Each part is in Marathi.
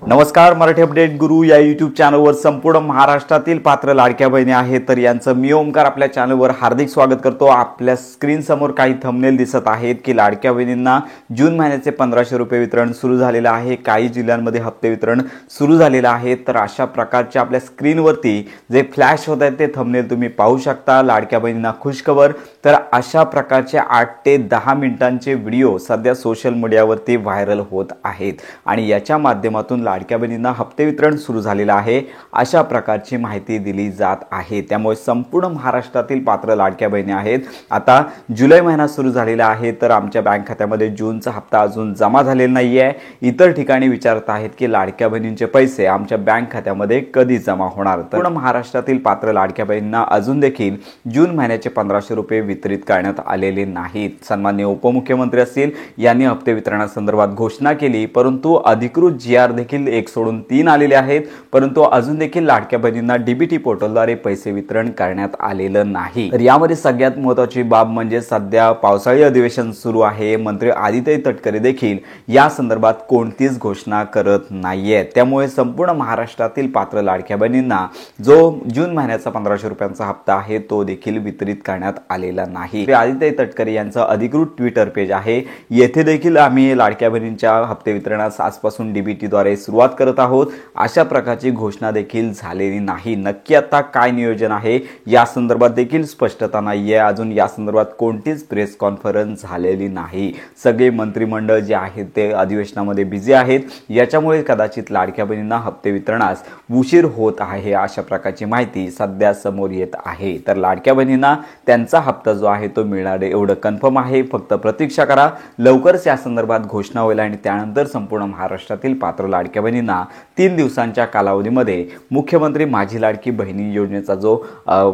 नमस्कार, मराठी अपडेट गुरु या यूट्यूब चॅनलवर संपूर्ण महाराष्ट्रातील पात्र लाडक्या बहिणी आहेत. तर यांचं मी ओमकार आपल्या चॅनलवर हार्दिक स्वागत करतो. आपल्या स्क्रीन समोर काही थंबनेल दिसत आहेत की लाडक्या बहिणींना जून महिन्याचे 1500 रुपये वितरण सुरू झालेलं आहे. काही जिल्ह्यांमध्ये हप्ते वितरण सुरू झालेलं आहे. तर अशा प्रकारचे आपल्या स्क्रीनवरती जे फ्लॅश होत आहेत ते थंबनेल तुम्ही पाहू शकता. लाडक्या बहिणींना खुशखबर. तर अशा प्रकारचे 8 ते 10 मिनिटांचे व्हिडिओ सध्या सोशल मीडियावरती व्हायरल होत आहेत आणि याच्या माध्यमातून लाडक्या बहिणींना हप्ते वितरण सुरू झालेलं आहे अशा प्रकारची माहिती दिली जात आहे. त्यामुळे संपूर्ण महाराष्ट्रातील पात्र लाडक्या बहिणी आहेत. आता जुलै महिना सुरू झालेला आहे तर आमच्या बँक खात्यामध्ये जूनचा हप्ता अजून जमा झालेला नाहीये. इतर ठिकाणी विचारत आहेत की लाडक्या बहिणींचे पैसे आमच्या बँक खात्यामध्ये कधी जमा होणार. तर पूर्ण महाराष्ट्रातील पात्र लाडक्या बहिणींना अजून देखील जून महिन्याचे 1500 रुपये वितरित करण्यात आलेले नाहीत. सन्माननीय उपमुख्यमंत्री असतील यांनी हप्ते वितरणासंदर्भात घोषणा केली, परंतु अधिकृत GR देखील 1 सोडून 3 आलेले आहेत. परंतु अजून देखील लाडक्या बहिणींना DBT पोर्टलद्वारे पैसे वितरण करण्यात आलेलं नाही. तर यामध्ये सगळ्यात महत्त्वाची बाब म्हणजे सध्या पावसाळी अधिवेशन सुरू आहे. मंत्री आदित्य तटकरे देखील या संदर्भात कोणतीच घोषणा करत नाहीयेत. त्यामुळे संपूर्ण महाराष्ट्रातील पात्र लाडक्या बहिणींना जो जून महिन्याचा 1500 रुपयांचा हप्ता आहे तो देखील वितरित करण्यात आलेला नाही. आदित्य तटकरे यांचं अधिकृत ट्विटर पेज आहे. येथे देखील आम्ही लाडक्या बहिणींच्या हप्ते वितरणास आजपासून DBT द्वारे सुरुवात करत आहोत अशा प्रकारची घोषणा देखील झालेली नाही. नक्की आता काय नियोजन आहे या संदर्भात देखील स्पष्टता नाहीये. अजून या संदर्भात कोणतीच प्रेस कॉन्फरन्स झालेली नाही. सगळे मंत्रिमंडळ जे आहेत ते अधिवेशनामध्ये बिझी आहेत. याच्यामुळे कदाचित लाडक्या बहिणींना हप्ते वितरणास उशीर होत आहे अशा प्रकारची माहिती सध्या समोर येत आहे. तर लाडक्या बहिणींना त्यांचा हप्ता जो आहे तो मिळणार एवढं कन्फर्म आहे. फक्त प्रतीक्षा करा. लवकरच या संदर्भात घोषणा होईल आणि त्यानंतर संपूर्ण महाराष्ट्रातील पात्र लाडक्या बहिणींना 3 दिवसांच्या कालावधीमध्ये मुख्यमंत्री माझी लाडकी बहिणी योजनेचा जो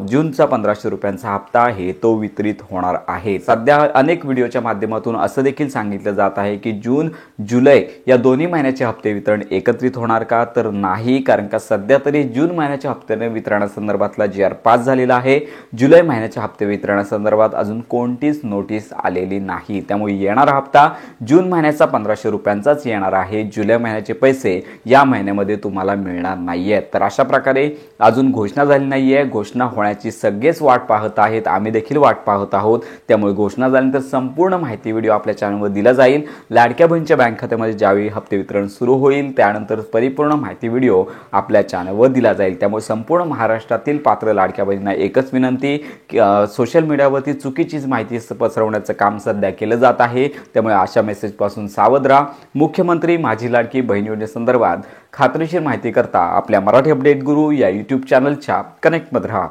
जूनचा 1500 रुपयांचा हप्ता आहे तो वितरित होणार आहे. सध्या अनेक व्हिडिओच्या माध्यमातून असं देखील सांगितलं जात आहे की जून जुलै या दोन्ही महिन्याचे हप्ते वितरण एकत्रित होणार का, तर नाही. कारण का सध्या तरी जून महिन्याच्या हप्ते वितरणासंदर्भातला GR पास झालेला आहे. जुलै महिन्याच्या हप्ते वितरणासंदर्भात अजून कोणतीच नोटीस आलेली नाही. त्यामुळे येणारा हप्ता जून महिन्याचा 1500 रुपयांचाच येणार आहे. जुलै महिन्याचे पैसे या महिन्यामध्ये तुम्हाला मिळणार नाहीयेत. तर अशा प्रकारे अजून घोषणा झाली नाहीये. घोषणा होण्याची सगळेच वाट पाहत आहेत. आम्ही देखील वाट पाहत आहोत. त्यामुळे घोषणा झाल्यानंतर संपूर्ण माहिती व्हिडिओ आपल्या चॅनलवर दिला जाईल. लाडक्या बहिणीच्या बँक खात्यामध्ये ज्यावेळी हप्ते वितरण सुरू होईल त्यानंतर परिपूर्ण माहिती व्हिडिओ आपल्या चॅनलवर दिला जाईल. त्यामुळे संपूर्ण महाराष्ट्रातील पात्र लाडक्या बहिणींना एकच विनंती, सोशल मीडियावरती चुकीचीच माहिती पसरवण्याचं काम सध्या केलं जात आहे. त्यामुळे अशा मेसेजपासून सावध राहा. मुख्यमंत्री माझी लाडकी बहीण योजनेसंदर्भात खात्रीशीर माहिती करता आपल्या मराठी अपडेट गुरु या यूट्यूब चॅनलच्या कनेक्टमध्ये राहा.